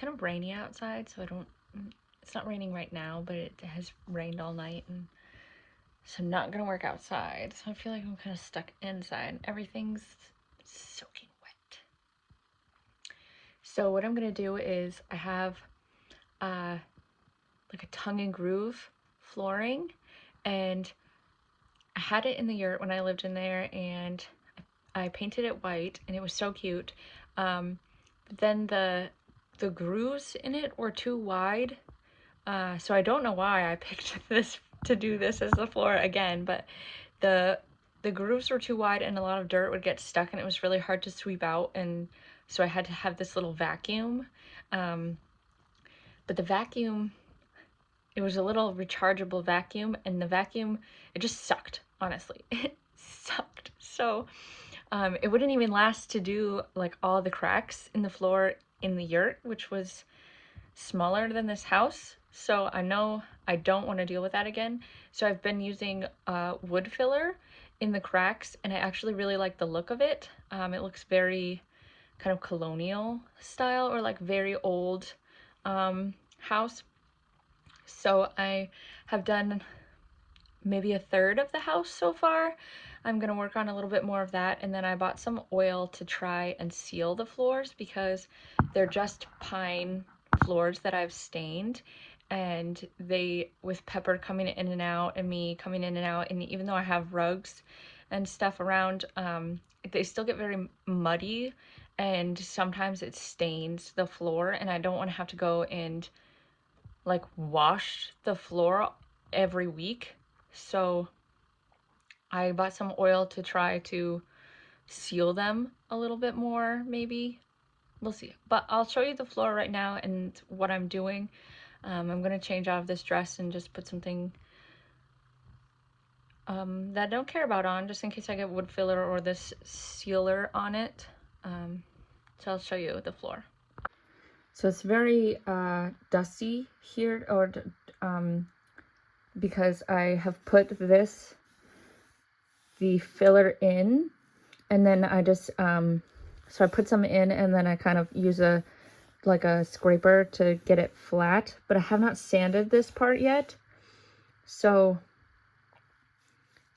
kind of rainy outside, so it's not raining right now, but it has rained all night, and so I'm not gonna work outside. So I feel like I'm kind of stuck inside. Everything's soaking wet. So what I'm gonna do is I have like a tongue and groove flooring, and I had it in the yurt when I lived in there, and I painted it white, and it was so cute. But then the grooves in it were too wide, so I don't know why I picked this to do this as the floor again, but the grooves were too wide and a lot of dirt would get stuck and it was really hard to sweep out, and so I had to have this little vacuum. But the vacuum, it was a little rechargeable vacuum, and the vacuum, it just sucked, honestly. It sucked. So it wouldn't even last to do like all the cracks in the floor in the yurt, which was smaller than this house. So I know I don't want to deal with that again. So I've been using wood filler in the cracks, and I actually really like the look of it. It looks very kind of colonial style, or like very old house. So I have done maybe a third of the house so far. I'm gonna work on a little bit more of that, and then I bought some oil to try and seal the floors because they're just pine floors that I've stained, and they, with Pepper coming in and out and me coming in and out, and even though I have rugs and stuff around, they still get very muddy, and sometimes it stains the floor, and I don't want to have to go and like wash the floor every week. So I bought some oil to try to seal them a little bit more, maybe. We'll see. But I'll show you the floor right now and what I'm doing. I'm gonna change out of this dress and just put something that I don't care about on, just in case I get wood filler or this sealer on it. So I'll show you the floor. So it's very dusty here, or because I have put the filler in, and then I just so I put some in, and then I kind of use like a scraper to get it flat, but I have not sanded this part yet. So,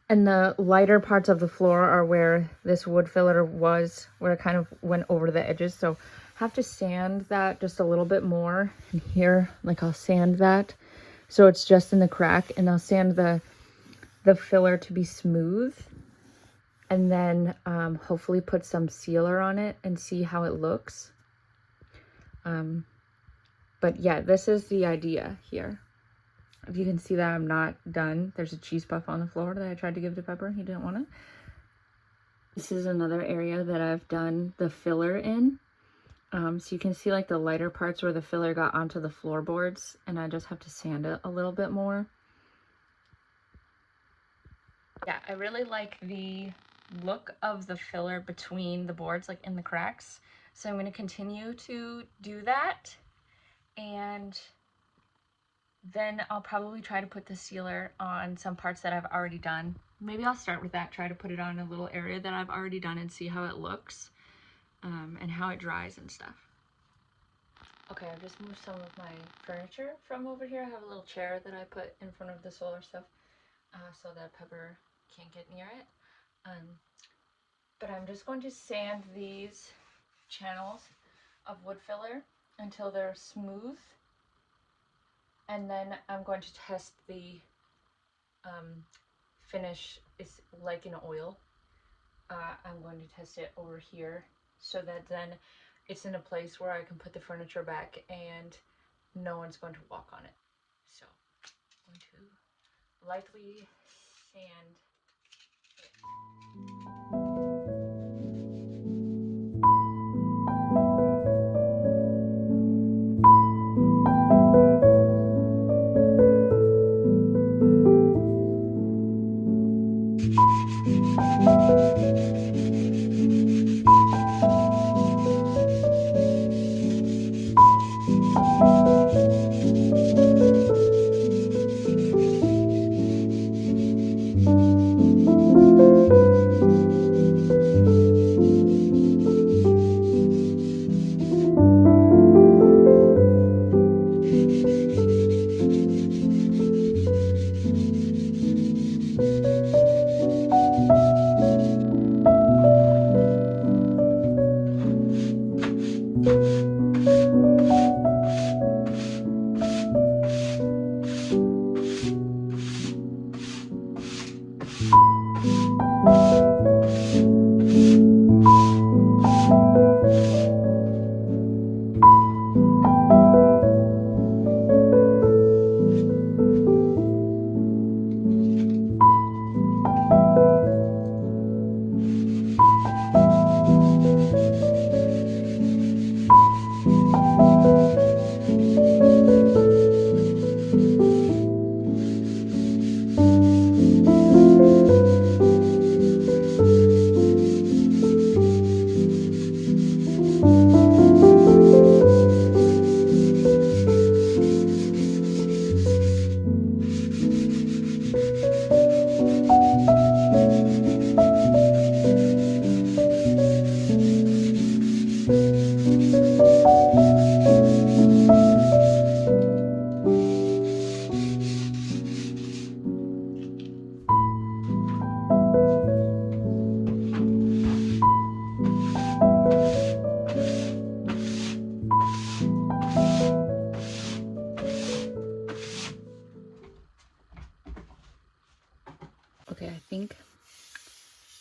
and the lighter parts of the floor are where this wood filler was, where it kind of went over the edges. So I have to sand that just a little bit more. And here, like, I'll sand that so it's just in the crack, and I'll sand the filler to be smooth, and then hopefully put some sealer on it and see how it looks. But yeah, this is the idea here. If you can see that I'm not done, there's a cheese puff on the floor that I tried to give to Pepper. He didn't want it. This is another area that I've done the filler in. So you can see like the lighter parts where the filler got onto the floorboards, and I just have to sand it a little bit more. Yeah, I really like the look of the filler between the boards, like in the cracks. So I'm going to continue to do that, and then I'll probably try to put the sealer on some parts that I've already done. Maybe I'll start with that, try to put it on a little area that I've already done and see how it looks, and how it dries and stuff. Okay, I've just moved some of my furniture from over here. I have a little chair that I put in front of the solar stuff so that Pepper can't get near it. But I'm just going to sand these channels of wood filler until they're smooth, and then I'm going to test the finish. Is like in oil. I'm going to test it over here so that then it's in a place where I can put the furniture back and no one's going to walk on it. So I'm going to lightly sand it.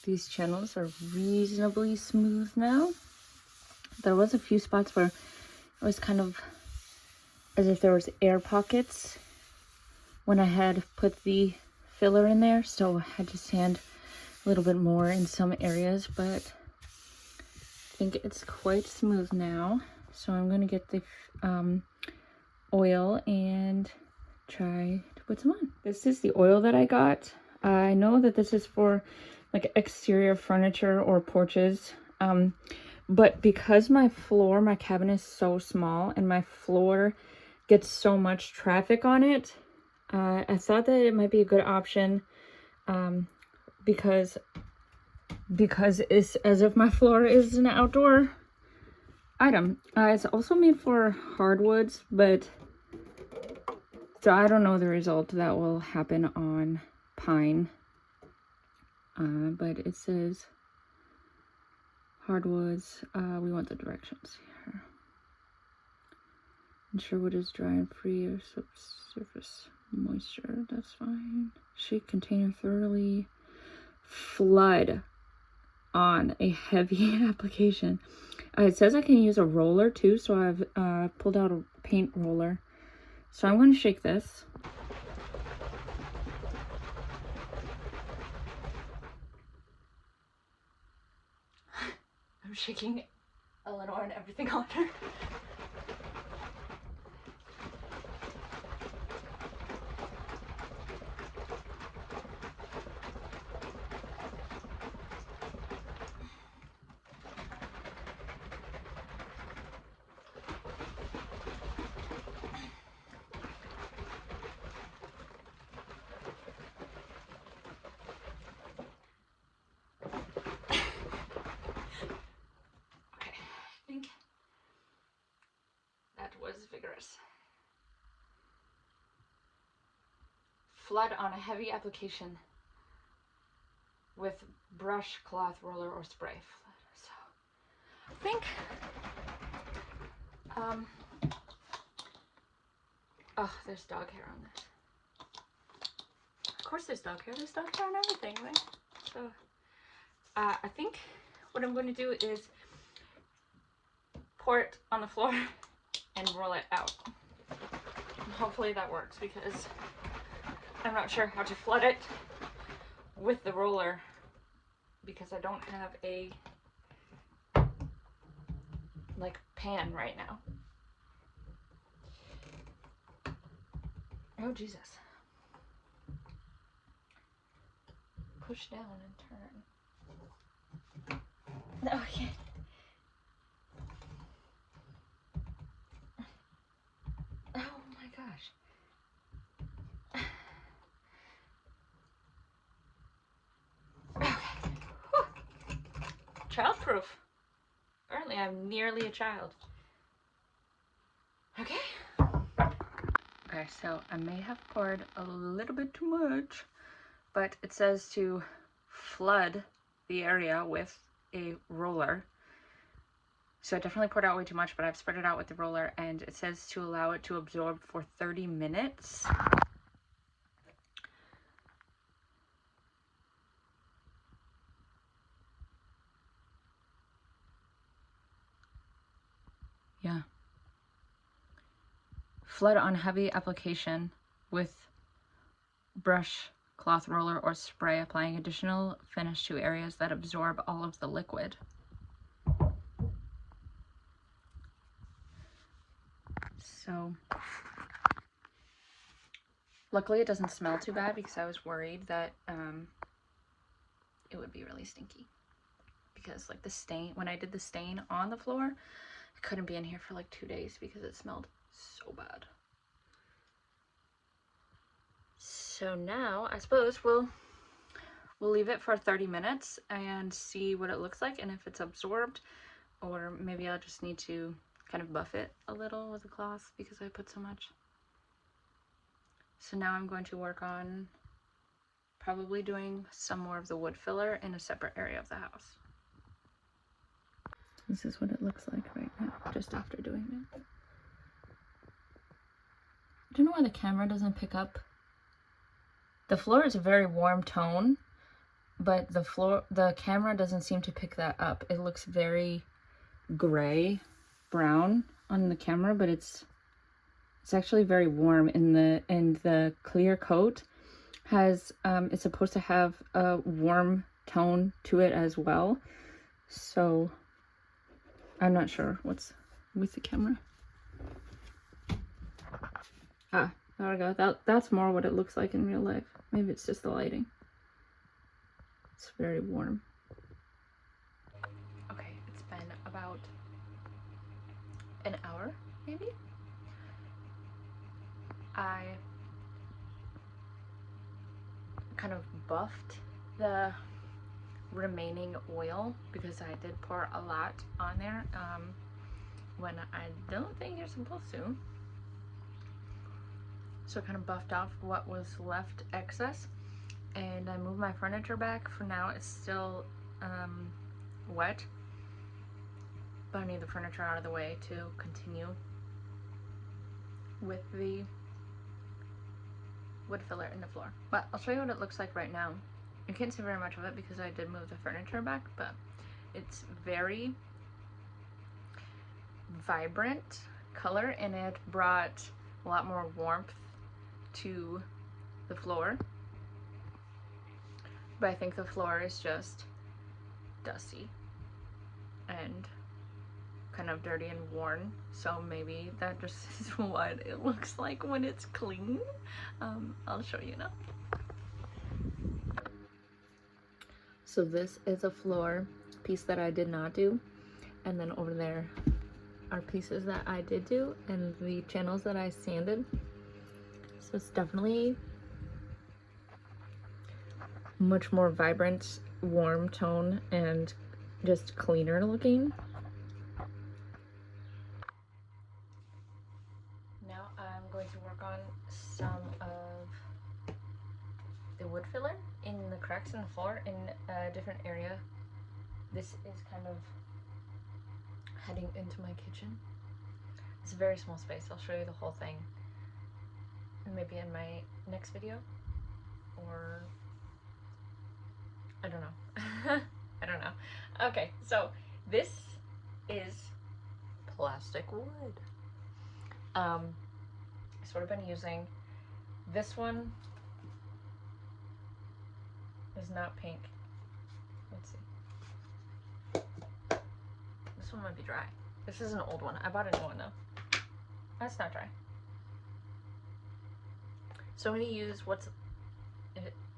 these channels are reasonably smooth now. There was a few spots where it was kind of as if there was air pockets when I had put the filler in there, so I had to sand a little bit more in some areas, but I think it's quite smooth now. So I'm going to get the oil and try to put some on. This is the oil that I got. I know that this is for like exterior furniture or porches, but because my cabin is so small and my floor gets so much traffic on it, I thought that it might be a good option, because it's as if my floor is an outdoor item. It's also made for hardwoods, but so I don't know the result that will happen on pine. But it says hardwoods. We want the directions here. Ensure wood is dry and free of surface moisture. That's fine. Shake container thoroughly. Flood on a heavy application. It says I can use a roller too, so I've pulled out a paint roller. So I'm going to shake this. I'm shaking Eleanor and everything on her. Was vigorous. Flood on a heavy application with brush, cloth, roller, or spray. So I think oh, there's dog hair on this. Of course there's dog hair. There's dog hair on everything, right? So I think what I'm going to do is pour it on the floor and roll it out. And hopefully that works, because I'm not sure how to flood it with the roller, because I don't have a like pan right now. Oh Jesus. Push down and turn. Okay. Oh my gosh. Okay. Whew. Childproof. Apparently I'm nearly a child. Okay. Okay, so I may have poured a little bit too much, but it says to flood the area with a roller. So I definitely poured out way too much, but I've spread it out with the roller, and it says to allow it to absorb for 30 minutes. Yeah. Flood on heavy application with brush, cloth roller, or spray, applying additional finish to areas that absorb all of the liquid. So luckily it doesn't smell too bad, because I was worried that it would be really stinky, because like the stain, when I did the stain on the floor, I couldn't be in here for like 2 days because it smelled so bad. So now I suppose we'll leave it for 30 minutes and see what it looks like, and if it's absorbed, or maybe I'll just need to kind of buff it a little with a cloth because I put so much. So now I'm going to work on probably doing some more of the wood filler in a separate area of the house. This is what it looks like right now, just after doing it. I don't know why the camera doesn't pick up. The floor is a very warm tone, but the camera doesn't seem to pick that up. It looks very gray, brown on the camera, but it's actually very warm. And the clear coat has it's supposed to have a warm tone to it as well. So I'm not sure what's with the camera. Ah, there we go. That's more what it looks like in real life. Maybe it's just the lighting. It's very warm. Okay, it's been about an hour, maybe? I kind of buffed the remaining oil because I did pour a lot on there when I don't think you're supposed to. So I kind of buffed off what was left excess, and I moved my furniture back. For now it's still wet, but I need the furniture out of the way to continue with the wood filler in the floor. But I'll show you what it looks like right now. You can't see very much of it because I did move the furniture back, but it's very vibrant color, and it brought a lot more warmth to the floor. But I think the floor is just dusty and kind of dirty and worn, so maybe that just is what it looks like when it's clean. I'll show you now. So this is a floor piece that I did not do, and then over there are pieces that I did do, and the channels that I sanded. So it's definitely much more vibrant, warm tone, and just cleaner looking. Now I'm going to work on some of the wood filler in the cracks in the floor in a different area. This is kind of heading into my kitchen. It's a very small space. I'll show you the whole thing maybe in my next video, or I don't know. I don't know. Okay, so this is plastic wood. I sort of been using this one. Is not pink. Let's see. This one might be dry. This is an old one. I bought a new one though. That's not dry. So I'm gonna use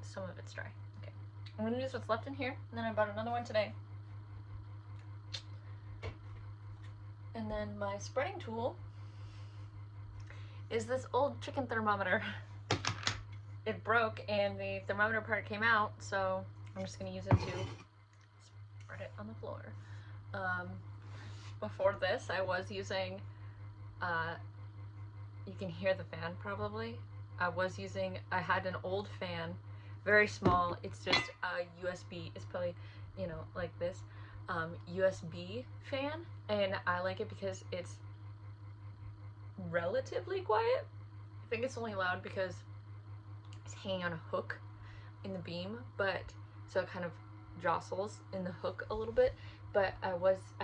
some of it's dry. Okay. I'm gonna use what's left in here, and then I bought another one today. And then my spreading tool is this old chicken thermometer. It broke and the thermometer part came out, so I'm just gonna use it to spread it on the floor. Before this, I was using, you can hear the fan probably. I had an old fan, very small. It's just a USB, it's probably, you know, like this, USB fan. And I like it because it's relatively quiet. I think it's only loud because it's hanging on a hook in the beam, but so it kind of jostles in the hook a little bit. But I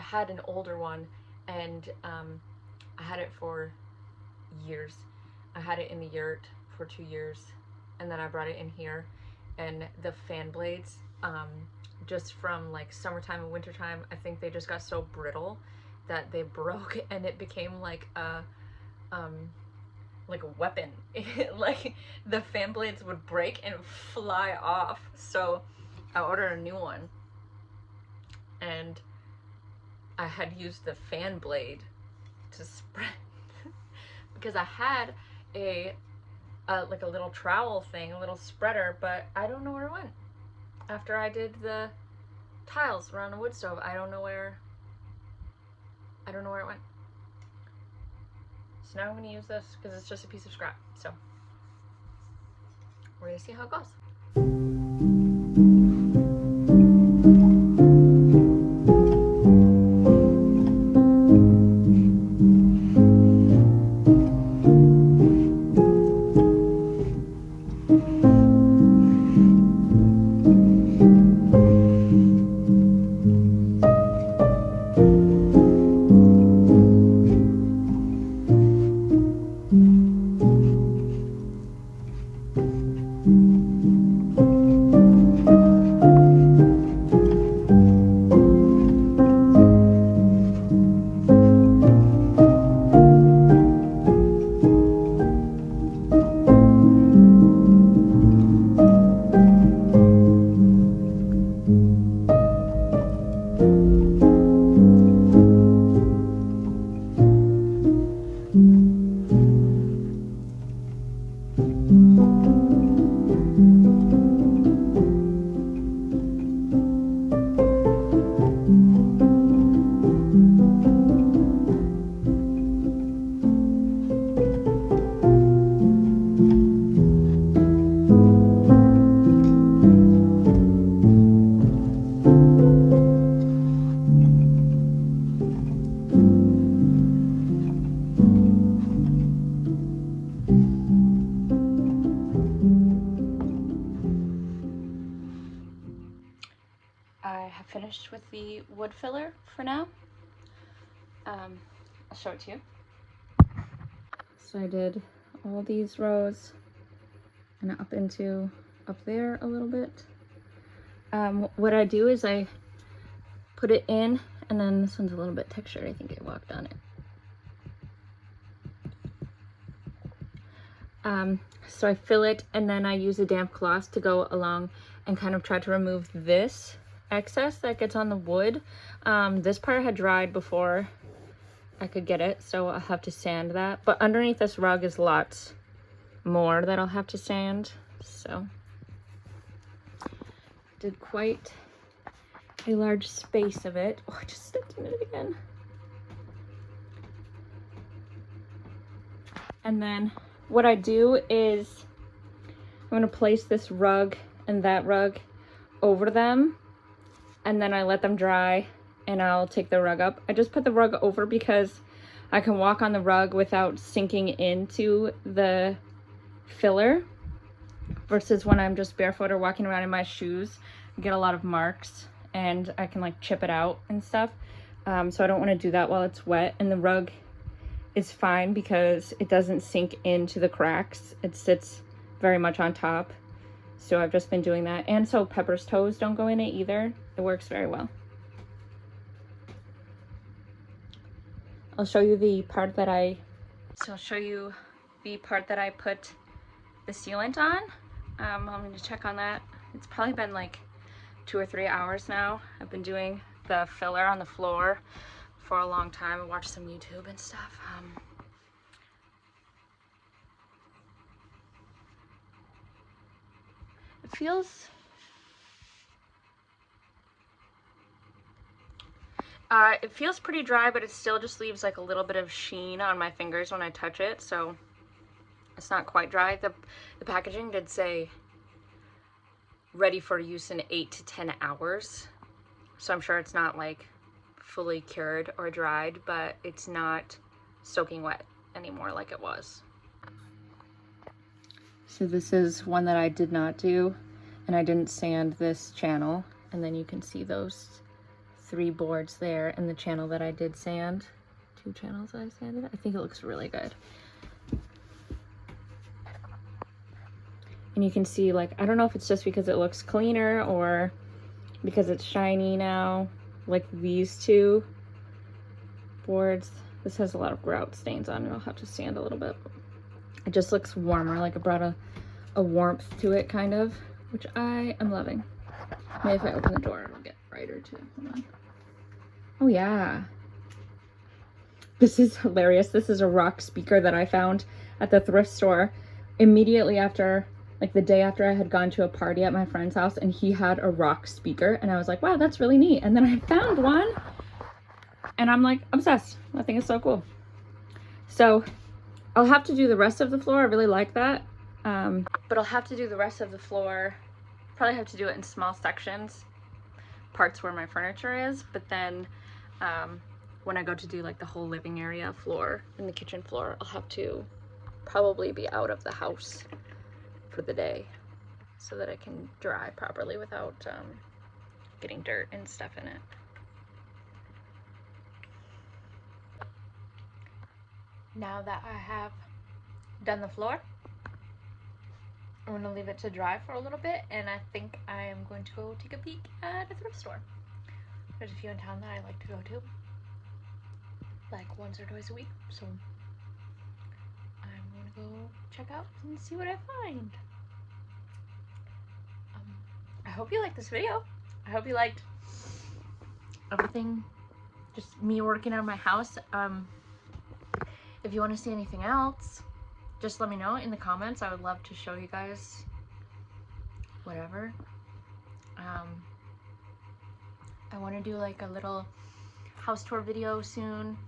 had an older one, and I had it for years. I had it in the yurt for 2 years, and then I brought it in here, and the fan blades, just from like summertime and wintertime, I think they just got so brittle that they broke, and it became like a weapon. Like the fan blades would break and fly off. So I ordered a new one, and I had used the fan blade to spread because I had like a little trowel thing, a little spreader, but I don't know where it went. After I did the tiles around the wood stove, I don't know where it went. So now I'm going to use this because it's just a piece of scrap. So we're going to see how it goes. finished with the wood filler for now. I'll show it to you. So I did all these rows and up there a little bit. What I do is I put it in, and then this one's a little bit textured. I think I walked on it. So I fill it, and then I use a damp cloth to go along and kind of try to remove this excess that gets on the wood. This part had dried before I could get it, so I'll have to sand that. But underneath this rug is lots more that I'll have to sand. So did quite a large space of it. Oh, I just stepped in it again. And then what I do is I'm going to place this rug and that rug over them, and then I let them dry, and I'll take the rug up. I just put the rug over because I can walk on the rug without sinking into the filler, versus when I'm just barefoot or walking around in my shoes, I get a lot of marks and I can like chip it out and stuff. So I don't want to do that while it's wet, and the rug is fine because it doesn't sink into the cracks. It sits very much on top. So I've just been doing that. And so Pepper's toes don't go in it either. It works very well. I'll show you the part that I put the sealant on. I'm going to check on that. It's probably been like 2 or 3 hours now. I've been doing the filler on the floor for a long time. I watched some YouTube and stuff. It feels pretty dry, but it still just leaves like a little bit of sheen on my fingers when I touch it, so it's not quite dry. The packaging did say ready for use in 8 to 10 hours, so I'm sure it's not like fully cured or dried, but it's not soaking wet anymore like it was. So this is one that I did not do, and I didn't sand this channel, and then you can see those 3 boards there in the channel that I did sand. 2 channels I sanded. I think it looks really good. And you can see, like, I don't know if it's just because it looks cleaner or because it's shiny now, like these 2 boards. This has a lot of grout stains on it. I'll have to sand a little bit. It just looks warmer, like it brought a warmth to it, kind of, which I am loving. Maybe if I open the door, it'll get brighter too. Hold on. Oh yeah. This is hilarious. This is a rock speaker that I found at the thrift store immediately after, like the day after I had gone to a party at my friend's house, and he had a rock speaker, and I was like, wow, that's really neat. And then I found one and I'm like obsessed. I think it's so cool. So I'll have to do the rest of the floor. I really like that. But I'll have to do the rest of the floor. Probably have to do it in small sections, parts where my furniture is, but then when I go to do like the whole living area floor and the kitchen floor, I'll have to probably be out of the house for the day so that it can dry properly without getting dirt and stuff in it. Now that I have done the floor, I'm going to leave it to dry for a little bit, and I think I am going to go take a peek at a thrift store. There's a few in town that I like to go to, like once or twice a week, so I'm going to go check out and see what I find. I hope you liked this video. I hope you liked everything, just me working on my house. If you want to see anything else, just let me know in the comments. I would love to show you guys whatever. I want to do like a little house tour video soon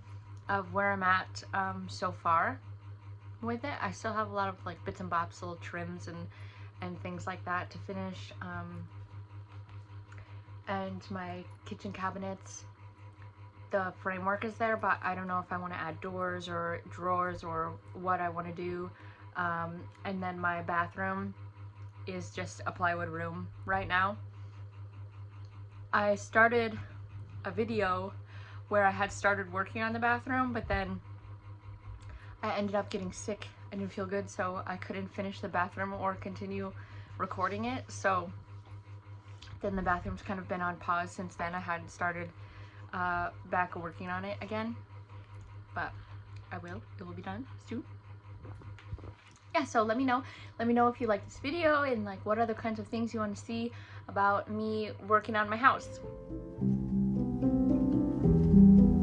of where I'm at so far with it. I still have a lot of like bits and bobs, little trims and things like that to finish. And my kitchen cabinets, the framework is there, but I don't know if I want to add doors or drawers or what I want to do. And then my bathroom is just a plywood room right now. I started a video where I had started working on the bathroom, but then I ended up getting sick. I didn't feel good, so I couldn't finish the bathroom or continue recording it. So then the bathroom's kind of been on pause since then. I hadn't started back working on it again, but I will. It will be done soon. Yeah, so let me know if you like this video and like what other kinds of things you want to see about me working on my house.